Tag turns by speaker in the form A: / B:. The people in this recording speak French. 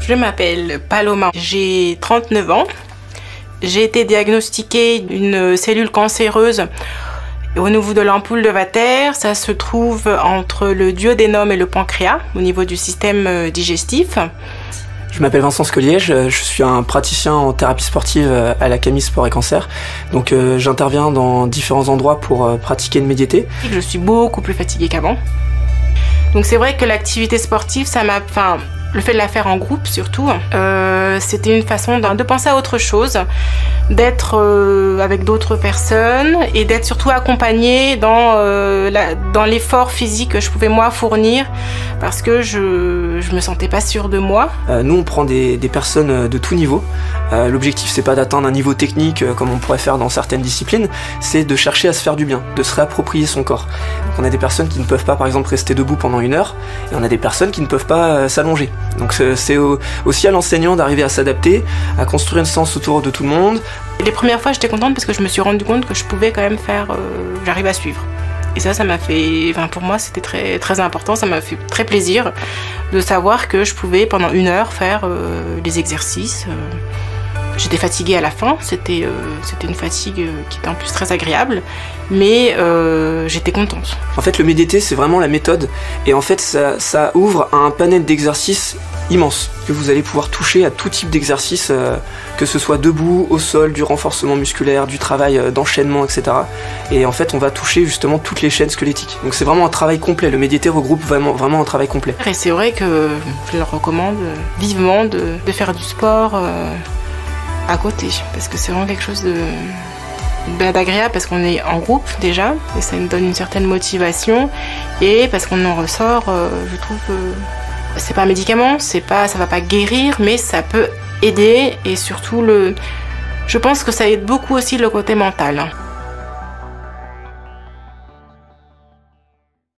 A: Je m'appelle Paloma, j'ai 39 ans. J'ai été diagnostiquée d'une cellule cancéreuse au niveau de l'ampoule de Vater. Ça se trouve entre le duodénum et le pancréas, au niveau du système digestif.
B: Je m'appelle Vincent Scoliège, je suis un praticien en thérapie sportive à la Camille Sport et Cancer. Donc j'interviens dans différents endroits pour pratiquer une médiété.
A: Je suis beaucoup plus fatiguée qu'avant. Donc c'est vrai que l'activité sportive, ça m'a... le fait de la faire en groupe surtout, c'était une façon de penser à autre chose, d'être avec d'autres personnes et d'être surtout accompagnée dans l'effort physique que je pouvais moi fournir parce que je me sentais pas sûre de moi.
B: Nous on prend des personnes de tout niveau. L'objectif c'est pas d'atteindre un niveau technique comme on pourrait faire dans certaines disciplines, c'est de chercher à se faire du bien, de se réapproprier son corps. Donc on a des personnes qui ne peuvent pas par exemple rester debout pendant 1 heure et on a des personnes qui ne peuvent pas s'allonger. Donc c'est aussi à l'enseignant d'arriver à s'adapter, à construire une séance autour de tout le monde.
A: Les premières fois j'étais contente parce que je me suis rendu compte que je pouvais quand même faire, j'arrive à suivre. Et ça m'a fait, pour moi c'était très, très important, ça m'a fait très plaisir de savoir que je pouvais pendant 1 heure faire les exercices. J'étais fatiguée à la fin, c'était une fatigue qui était en plus très agréable, mais j'étais contente.
B: En fait, le MDT, c'est vraiment la méthode, et en fait, ça ouvre un panel d'exercices immense, que vous allez pouvoir toucher à tout type d'exercice, que ce soit debout, au sol, du renforcement musculaire, du travail d'enchaînement, etc. Et en fait, on va toucher justement toutes les chaînes squelettiques. Donc c'est vraiment un travail complet, le MDT regroupe vraiment un travail complet.
A: Et c'est vrai que je leur recommande vivement de faire du sport à côté, parce que c'est vraiment quelque chose d'agréable, parce qu'on est en groupe déjà, et ça nous donne une certaine motivation, et parce qu'on en ressort, je trouve, c'est pas un médicament, ça va pas guérir, mais ça peut aider, et surtout je pense que ça aide beaucoup aussi le côté mental.